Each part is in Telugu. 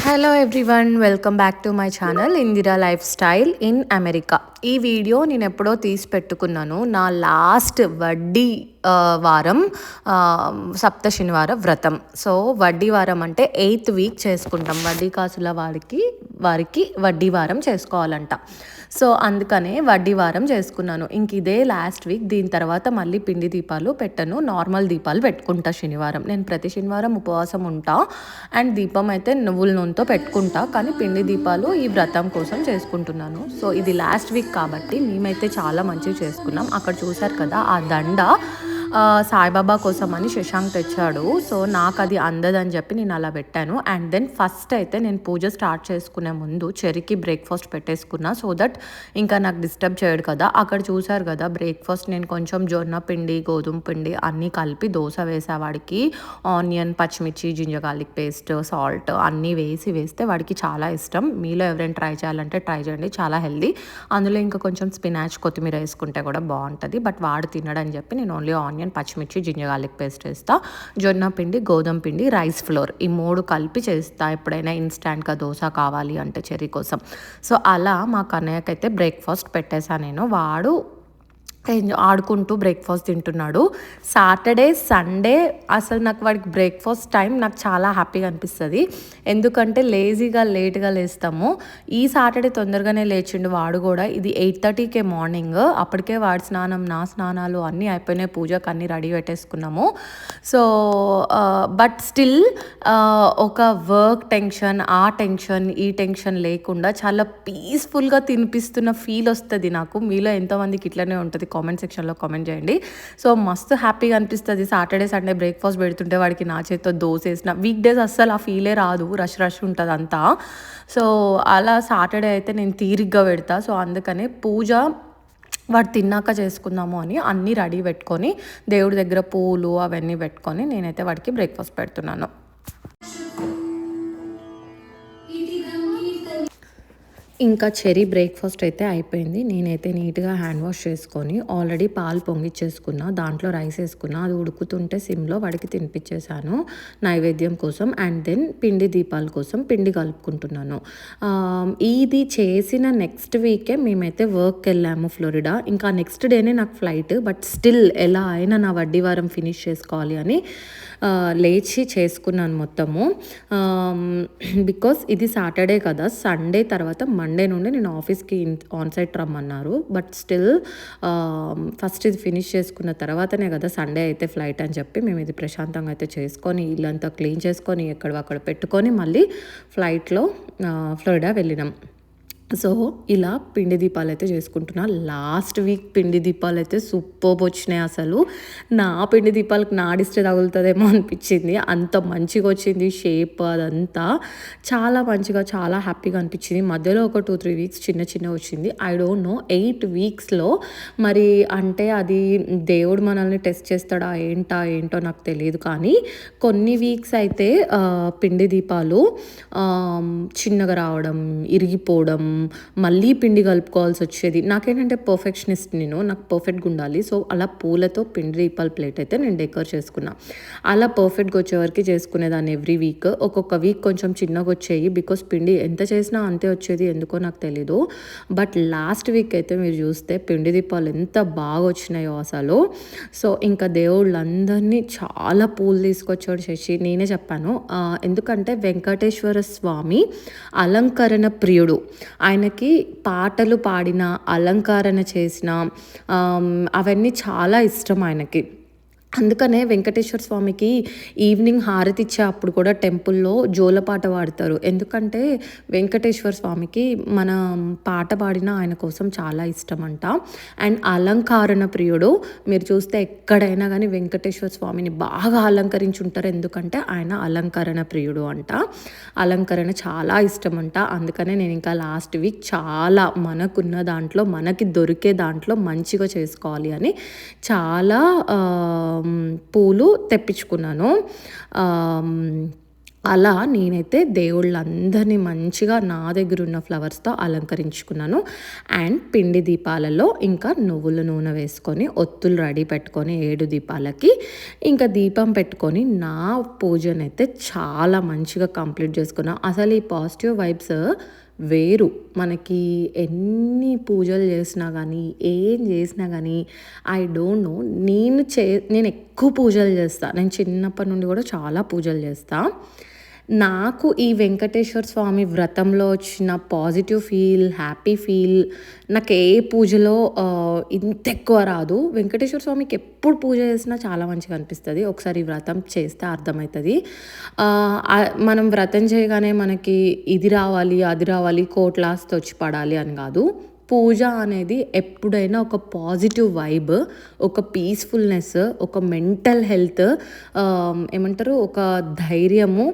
Hello everyone, welcome back to my channel Indira life style in America. ఈ వీడియో నేను ఎప్పుడో తీసి పెట్టుకున్నాను. నా లాస్ట్ వడ్డీ వారం సప్త శనివార వ్రతం. సో వడ్డీ వారం అంటే 8th వీక్ చేసుకుంటాం. వడ్డీ కాసుల వారికి వడ్డీ వారం చేసుకోవాలంట. సో అందుకనే వడ్డీ వారం చేసుకున్నాను. ఇంక ఇదే లాస్ట్ వీక్. దీని తర్వాత మళ్ళీ పిండి దీపాలు పెట్టను, నార్మల్ దీపాలు పెట్టుకుంటా శనివారం. నేను ప్రతి శనివారం ఉపవాసం ఉంటా అండ్ దీపం అయితే నువ్వుల నూనెతో పెట్టుకుంటా, కానీ పిండి దీపాలు ఈ వ్రతం కోసం చేసుకుంటున్నాను. సో ఇది లాస్ట్ వీక్ కాబట్టి మేమైతే చాలా మంచిగా చేసుకున్నాం. అక్కడ చూసారు కదా ఆ దండ సాయిబాబా కోసం అని శశాంక్ తెచ్చాడు. సో నాకు అది అందదని చెప్పి నేను అలా పెట్టాను. అండ్ దెన్ ఫస్ట్ అయితే నేను పూజ స్టార్ట్ చేసుకునే ముందు చెరికి బ్రేక్ఫాస్ట్ పెట్టేసుకున్నా, సో దట్ ఇంకా నాకు డిస్టర్బ్ చేయడు కదా. అక్కడ చూసారు కదా బ్రేక్ఫాస్ట్ నేను కొంచెం జొన్న పిండి, గోధుమ పిండి అన్నీ కలిపి దోశ వేసా. వాడికి ఆనియన్, పచ్చిమిర్చి, జింజర్ గార్లిక్ పేస్ట్, సాల్ట్ అన్నీ వేస్తే వాడికి చాలా ఇష్టం. మీలో ఎవరైనా ట్రై చేయాలంటే ట్రై చేయండి, చాలా హెల్దీ. అందులో ఇంకా కొంచెం స్పినాచ్, కొత్తిమీర వేసుకుంటే కూడా బాగుంటుంది. బట్ వాడు తినడని చెప్పి నేను ఓన్లీ ఆనియన్, పచ్చిమిర్చి, జింజర్ గార్లిక్ పేస్ట్ వేస్తా. జొన్న పిండి, గోధుమ పిండి, రైస్ ఫ్లోర్ ఈ 3 కలిపి చేస్తా ఎప్పుడైనా ఇన్స్టాంట్గా దోశ కావాలి అంటే చెర్రీ కోసం. సో అలా మా కన్నయ్యకైతే బ్రేక్ఫాస్ట్ పెట్టేశాను నేను. వాడు ఆడుకుంటూ బ్రేక్ఫాస్ట్ తింటున్నాడు. సాటర్డే, సండే అసలు నాకు వాడికి బ్రేక్ఫాస్ట్ టైం నాకు చాలా హ్యాపీగా అనిపిస్తుంది. ఎందుకంటే లేజీగా లేట్గా లేస్తాము. ఈ సాటర్డే తొందరగానే లేచిండు వాడు కూడా. ఇది 8:30కే మార్నింగ్. అప్పటికే వాడి స్నానం, నా స్నానాలు అన్నీ అయిపోయినాయి. పూజకు అన్నీ రెడీ పెట్టేసుకున్నాము. సో బట్ స్టిల్ ఒక వర్క్ టెన్షన్, ఆ టెన్షన్, ఈ టెన్షన్ లేకుండా చాలా పీస్ఫుల్గా తినిపిస్తున్న ఫీల్ వస్తుంది నాకు. మీలో ఎంతోమందికి ఇట్లనే ఉంటుంది కామెంట్ సెక్షన్లో కామెంట్ చేయండి. సో మస్తు హ్యాపీగా అనిపిస్తుంది. సాటర్డే, సండే బ్రేక్ఫాస్ట్ పెడుతుంటే వాడికి నా చేతితో దోశ వేసిన. వీక్ డేస్ అస్సలు ఆ ఫీలే రాదు, రష్ ఉంటుంది అంతా. సో అలా సాటర్డే అయితే నేను తీరిగ్గా పెడతా. సో అందుకనే పూజ వాడు తిన్నాక చేసుకుందాము అని అన్నీ రెడీ పెట్టుకొని దేవుడి దగ్గర పూలు అవన్నీ పెట్టుకొని నేనైతే వాడికి బ్రేక్ఫాస్ట్ పెడుతున్నాను. ఇంకా చెరీ బ్రేక్ఫాస్ట్ అయితే అయిపోయింది. నేనైతే నీట్గా హ్యాండ్ వాష్ చేసుకొని ఆల్రెడీ పాలు పొంగిచ్చేసుకున్నా, దాంట్లో రైస్ వేసుకున్నా. అది ఉడుకుతుంటే సిమ్లో వాడికి తినిపించేశాను నైవేద్యం కోసం. అండ్ దెన్ పిండి దీపాల కోసం పిండి కలుపుకుంటున్నాను. ఇది చేసిన నెక్స్ట్ వీకే మేమైతే వర్క్కి వెళ్ళాము ఫ్లోరిడా. ఇంకా నెక్స్ట్ డేనే నాకు ఫ్లైట్. బట్ స్టిల్ ఎలా అయినా నా వడ్డీ వారం ఫినిష్ చేసుకోవాలి అని లేచి చేసుకున్నాను మొత్తము. బికాస్ ఇది సాటర్డే కదా, సండే తర్వాత మండే నుండి నేను ఆఫీస్కి ఆన్సైట్ రమ్మన్నారు. బట్ స్టిల్ ఫస్ట్ ఇది ఫినిష్ చేసుకున్న తర్వాతనే కదా సండే అయితే ఫ్లైట్ అని చెప్పి మేము ఇది ప్రశాంతంగా అయితే చేసుకొని ఇల్లంతా క్లీన్ చేసుకొని ఎక్కడక్కడ పెట్టుకొని మళ్ళీ ఫ్లైట్లో ఫ్లోరిడా వెళ్ళినాం. సో ఇలా పిండి దీపాలు అయితే చేసుకుంటున్నా. లాస్ట్ వీక్ పిండి దీపాలు అయితే సూపర్బ్ వచ్చినాయి. అసలు నా పిండి దీపాలకు నాడిస్తే తగులుతుందేమో అనిపించింది, అంత మంచిగా వచ్చింది షేప్. అదంతా చాలా మంచిగా, చాలా హ్యాపీగా అనిపించింది. మధ్యలో ఒక 2-3 వీక్స్ చిన్న వచ్చింది. ఐ డోంట్ నో 8 వీక్స్లో మరి అంటే అది దేవుడు మనల్ని టెస్ట్ చేస్తాడా ఏంటో నాకు తెలియదు. కానీ కొన్ని వీక్స్ అయితే పిండి దీపాలు చిన్నగా రావడం, ఇరిగిపోవడం, మళ్ళీ పిండి కలుపుకోవాల్సి వచ్చేది. నాకేంటంటే పర్ఫెక్షనిస్ట్, నాకు పర్ఫెక్ట్గా ఉండాలి. సో అలా పూలతో పిండి దీపాల ప్లేట్ అయితే నేను డెకర్ చేసుకున్నా. అలా పర్ఫెక్ట్గా వచ్చేవరకు చేసుకునేదాన్ని ఎవ్రీ వీక్. ఒక్కొక్క వీక్ కొంచెం చిన్నగా వచ్చేవి, బికాస్ పిండి ఎంత చేసినా అంతే వచ్చేది, ఎందుకో నాకు తెలీదు. బట్ లాస్ట్ వీక్ అయితే మీరు చూస్తే పిండి దీపాలు ఎంత బాగా వచ్చినాయో అసలు. సో ఇంకా దేవుళ్ళందరినీ చాలా పూలు తీసుకొచ్చాడు శశి. నేనే చెప్పాను ఎందుకంటే వెంకటేశ్వర స్వామి అలంకరణ ప్రియుడు. ఆయనకి పాటలు పాడిన, అలంకరణ చేసిన అవన్నీ చాలా ఇష్టం ఆయనకి. అందుకనే వెంకటేశ్వర స్వామికి ఈవినింగ్ హారతి ఇచ్చే అప్పుడు కూడా టెంపుల్లో జోలపాట పాడతారు. ఎందుకంటే వెంకటేశ్వర స్వామికి మన పాట పాడిన ఆయన కోసం చాలా ఇష్టం అంట. అండ్ అలంకరణ ప్రియుడు. మీరు చూస్తే ఎక్కడైనా కానీ వెంకటేశ్వర స్వామిని బాగా అలంకరించి ఉంటారు, ఎందుకంటే ఆయన అలంకరణ ప్రియుడు అంట. అలంకరణ చాలా ఇష్టం అంట. అందుకనే నేను ఇంకా లాస్ట్ వీక్ చాలా మనకున్న దాంట్లో, మనకి దొరికే దాంట్లో మంచిగా చేసుకోవాలి అని చాలా పూలు తెప్పించుకున్నాను. అలా నేనైతే దేవుళ్ళందరినీ మంచిగా నా దగ్గరున్న ఫ్లవర్స్‌తో అలంకరించుకున్నాను. అండ్ పిండి దీపాలలో ఇంకా నువ్వుల నూనె వేసుకొని, ఒత్తులు రెడీ పెట్టుకొని 7 దీపాలకి ఇంకా దీపం పెట్టుకొని నా పూజనైతే చాలా మంచిగా కంప్లీట్ చేసుకున్నా. అసలు ఈ పాజిటివ్ వైబ్స్ వేరు. మనకి ఎన్ని పూజలు చేసినా గానీ, ఏం చేసినా గానీ ఐ డోంట్ నో నేనెక్కువ పూజలు చేస్తా. నేను చిన్నప్పటి నుండి కూడా చాలా పూజలు చేస్తా. నాకు ఈ వెంకటేశ్వర స్వామి వ్రతంలో వచ్చిన పాజిటివ్ ఫీల్, హ్యాపీ ఫీల్ నాకు ఏ పూజలో ఇంతెక్కువ రాదు. వెంకటేశ్వర స్వామికి ఎప్పుడు పూజ చేసినా చాలా మంచిగా అనిపిస్తది. ఒకసారి ఈ వ్రతం చేస్తే అర్థమవుతది. మనం వ్రతం చేయగానే మనకి ఇది రావాలి, అది రావాలి, కోట్లాస్తి వచ్చి పడాలి అని కాదు. పూజ అనేది ఎప్పుడైనా ఒక పాజిటివ్ వైబ్, ఒక పీస్ఫుల్నెస్, ఒక మెంటల్ హెల్త్, ఏమంటారు ఒక ధైర్యము,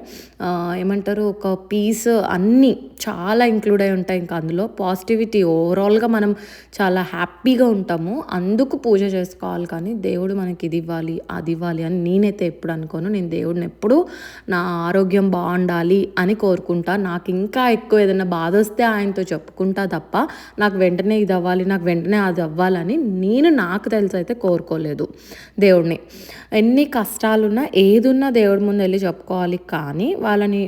ఏమంటారు ఒక పీస్ అన్నీ చాలా ఇంక్లూడ్ అయి ఉంటాయి. ఇంకా అందులో పాజిటివిటీ ఓవరాల్గా మనం చాలా హ్యాపీగా ఉంటాము. అందుకు పూజ చేసుకోవాలి. కానీ దేవుడు మనకి ఇది ఇవ్వాలి, అది ఇవ్వాలి అని నేనైతే ఎప్పుడు అనుకోను. నేను దేవుడిని ఎప్పుడు నా ఆరోగ్యం బాగుండాలి అని కోరుకుంటా. నాకు ఇంకా ఎక్కువ ఏదైనా బాధ వస్తే ఆయనతో చెప్పుకుంటా తప్ప నాకు వెంటనే ఇది అవ్వాలి, నాకు వెంటనే అది అవ్వాలని నేను నాకు తెలిసి అయితే కోరుకోలేదు దేవుడిని. ఎన్ని కష్టాలున్నా ఏదున్నా దేవుడి ముందు వెళ్ళి చెప్పుకోవాలి. కానీ వాళ్ళని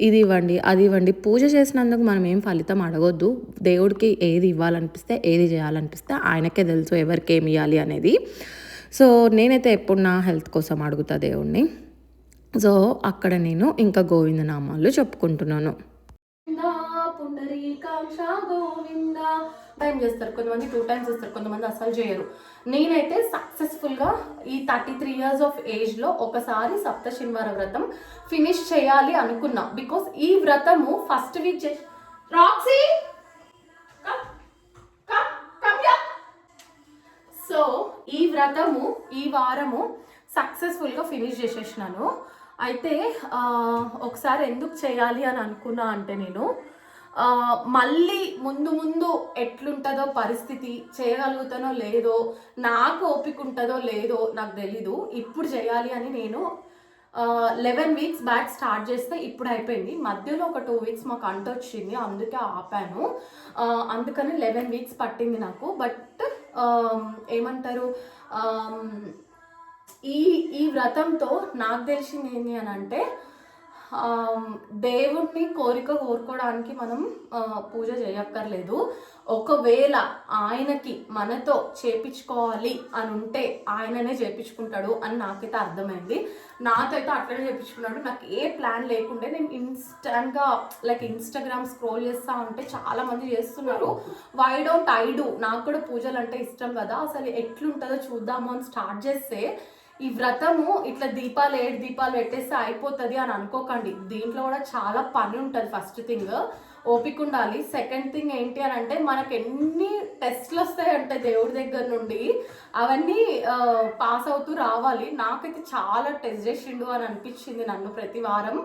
ఇది ఇవ్వండి, అది ఇవ్వండి, పూజ చేసినందుకు మనం ఏం ఫలితం అడగొద్దు. దేవుడికి ఏది ఇవ్వాలనిపిస్తే, ఏది చేయాలనిపిస్తే ఆయనకే తెలుసు ఎవరికి ఏమి ఇవ్వాలి అనేది. సో నేనైతే ఎప్పుడు నా హెల్త్ కోసం అడుగుతా దేవుడిని. సో అక్కడ నేను ఇంకా గోవిందనామాలు చెప్పుకుంటున్నాను. పుండరీకాక్ష గోవింద టైం చేస్తారు, కొంతమంది 2 times చేస్తారు, కొంతమంది అసలు చేయరు. నేనైతే సక్సెస్ఫుల్గా ఈ 33 years ఆఫ్ ఏజ్లో ఒకసారి సప్త శనివార వ్రతం ఫినిష్ చేయాలి అనుకున్నా. బికాస్ ఈ వ్రతము ఫస్ట్ వీక్ రాక్సీ సో ఈ వ్రతము ఈ వారము సక్సెస్ఫుల్గా ఫినిష్ చేసేసినాను. అయితే ఒకసారి ఎందుకు చేయాలి అని అనుకున్నా అంటే నేను మళ్ళీ ముందు ఎట్లుంటుందో పరిస్థితి, చేయగలుగుతానో లేదో, నాకు ఓపిక ఉంటుందో లేదో నాకు తెలీదు. ఇప్పుడు చేయాలి అని నేను 11 weeks బ్యాక్ స్టార్ట్ చేస్తే ఇప్పుడు అయిపోయింది. మధ్యలో ఒక 2 weeks మాకు అంట వచ్చింది, అందుకే ఆపాను. అందుకని 11 weeks పట్టింది నాకు. బట్ ఏమంటారు ఈ వ్రతంతో నాకు తెలిసింది ఏంటి అని అంటే దేవుణ్ణి కోరుకోవడానికి మనం పూజ చేయక్కర్లేదు. ఒకవేళ ఆయనకి మనతో చేపించుకోవాలి అని ఉంటే ఆయననే చేపించుకుంటాడు అని నాకైతే అర్థమైంది. నాతో అయితే అట్లనే చేపించుకున్నాడు. నాకు ఏ ప్లాన్ లేకుండే నేను ఇన్స్టాంట్గా ఇన్స్టాగ్రామ్ స్క్రోల్ చేస్తా ఉంటే చాలా మంది చేస్తున్నారు. Why don't I do? నాకు కూడా పూజలు అంటే ఇష్టం కదా, అసలు ఎట్లుంటుందో చూద్దాము అని స్టార్ట్ చేస్తే ఈ వ్రతము ఇట్లా 7 దీపాలు పెట్టేస్తే అయిపోతుంది అని అనుకోకండి. దీంట్లో కూడా చాలా పని ఉంటుంది. ఫస్ట్ థింగ్ ఓపిక ఉండాలి. సెకండ్ థింగ్ ఏంటి అని అంటే మనకు ఎన్ని టెస్ట్లు వస్తాయంటే దేవుడి దగ్గర నుండి అవన్నీ పాస్ అవుతూ రావాలి. నాకైతే చాలా టెస్ట్ చేసిండు అని అనిపించింది నన్ను ప్రతి వారం.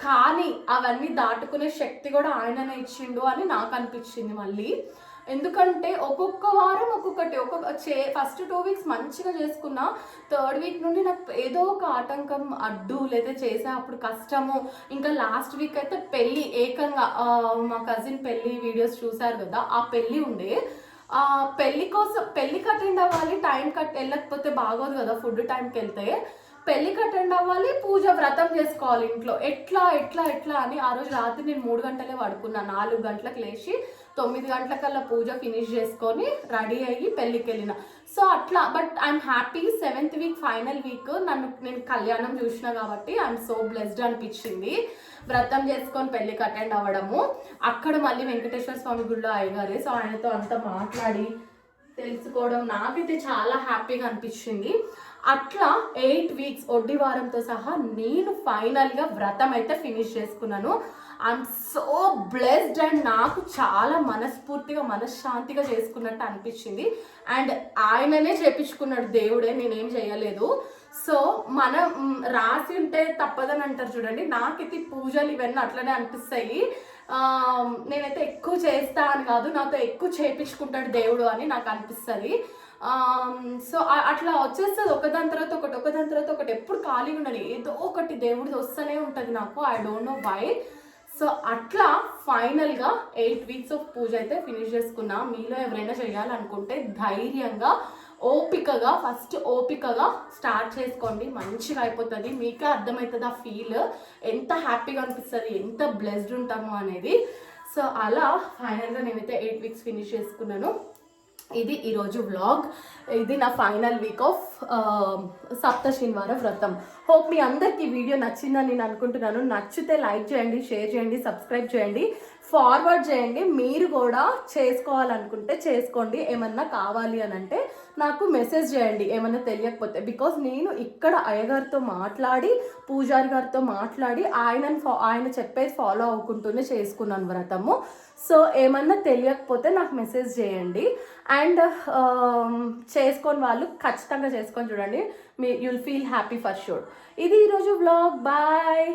కానీ అవన్నీ దాటుకునే శక్తి కూడా ఆయననే ఇచ్చిండు అని నాకు అనిపించింది మళ్ళీ. ఎందుకంటే ఒక్కొక్క వారం ఒక్కొక్కటి ఫస్ట్ 2 weeks మంచిగా చేసుకున్నా, 3rd week నుండి నాకు ఏదో ఒక ఆటంకం అడ్డు లేదా చేసే అప్పుడు కష్టము. ఇంకా లాస్ట్ వీక్ అయితే పెళ్ళి, ఏకంగా మా కజిన్ పెళ్ళి వీడియోస్ చూసారు కదా, ఆ పెళ్ళి ఉండే. పెళ్ళికి అటెండ్ అవ్వాలి, టైం వెళ్ళకపోతే బాగోదు కదా, ఫుడ్ టైంకి వెళ్తే. పెళ్ళికి అటెండ్ అవ్వాలి, పూజ వ్రతం చేసుకోవాలి ఇంట్లో. ఎట్లా అని ఆ రోజు రాత్రి నేను 3 గంటలే పడుకున్నా. 4 గంటలకు లేచి 9 గంటలకల్లా పూజ ఫినిష్ చేసుకొని రెడీ అయ్యి పెళ్ళికి వెళ్ళిన. సో అట్లా. But I'm happy. 7th week final week నేను కళ్యాణం చూసిన కాబట్టి ఐఎమ్ సో బ్లెస్డ్ అనిపించింది. వ్రతం చేసుకొని పెళ్ళికి అటెండ్ అవ్వడము. అక్కడ మళ్ళీ వెంకటేశ్వర స్వామి గుడిలో అయ్యగారే, సో ఆయనతో అంతా మాట్లాడి తెలుసుకోవడం నాకైతే చాలా హ్యాపీగా అనిపించింది. అట్లా 8 weeks ఒడ్డి వారంతో సహా నేను ఫైనల్గా వ్రతం అయితే ఫినిష్ చేసుకున్నాను. ఐఎమ్ సో బ్లెస్డ్ అండ్ నాకు చాలా మనశ్శాంతిగా చేసుకున్నట్టు అనిపించింది. అండ్ ఆయననే చేపించుకున్నాడు దేవుడే, నేనేం చేయలేదు. సో మనం రాసి ఉంటే తప్పదని అంటారు చూడండి, నాకైతే పూజలు ఇవన్నీ అట్లనే అనిపిస్తాయి. నేనైతే ఎక్కువ చేస్తా అని కాదు, నాతో ఎక్కువ చేపించుకుంటాడు దేవుడు అని నాకు అనిపిస్తుంది. సో అట్లా వచ్చేస్తుంది ఒకదాని తర్వాత ఒకటి ఒకదాని తర్వాత ఒకటి. ఎప్పుడు ఖాళీగా ఉండాలి, ఏదో ఒకటి దేవుడిది వస్తూనే ఉంటుంది నాకు. I don't know why. So అట్లా ఫైనల్గా 8 వీక్స్ ఆఫ్ పూజ అయితే ఫినిష్ చేసుకున్నా. మీలో ఎవరైనా చేయాలనుకుంటే ధైర్యంగా ఫస్ట్ ఓపికగా స్టార్ట్ చేసుకోండి, మంచిగా అయిపోతుంది. మీకే అర్థమవుతుంది ఆ ఫీల్, ఎంత హ్యాపీగా అనిపిస్తుంది, ఎంత బ్లెస్డ్ ఉంటామో అనేది. సో అలా ఫైనల్గా నేనైతే 8 వీక్స్ ఫినిష్ చేసుకున్నాను. ఇది ఈరోజు వ్లాగ్. ఇది నా ఫైనల్ వీక్ ఆఫ్ సప్త శనివార వ్రతం. హోప్ మీ అందరికీ వీడియో నచ్చిందని నేను అనుకుంటున్నాను. నచ్చితే లైక్ చేయండి, షేర్ చేయండి, సబ్స్క్రైబ్ చేయండి, ఫార్వర్డ్ చేయండి. మీరు కూడా చేసుకోవాలనుకుంటే చేసుకోండి. ఏమన్నా కావాలి అని అంటే నాకు మెసేజ్ చేయండి ఏమన్నా తెలియకపోతే. బికాజ్ నేను ఇక్కడ అయ్యగారితో మాట్లాడి, పూజారి గారితో మాట్లాడి ఆయన చెప్పేది ఫాలో అవ్వకుంటూనే చేసుకున్నాను వ్రతము. సో ఏమన్నా తెలియకపోతే నాకు మెసేజ్ చేయండి. అండ్ చేసుకొని వాళ్ళు ఖచ్చితంగా చేసుకొని చూడండి, you'll feel happy for sure. ఇది ఈరోజు వ్లాగ్. బాయ్.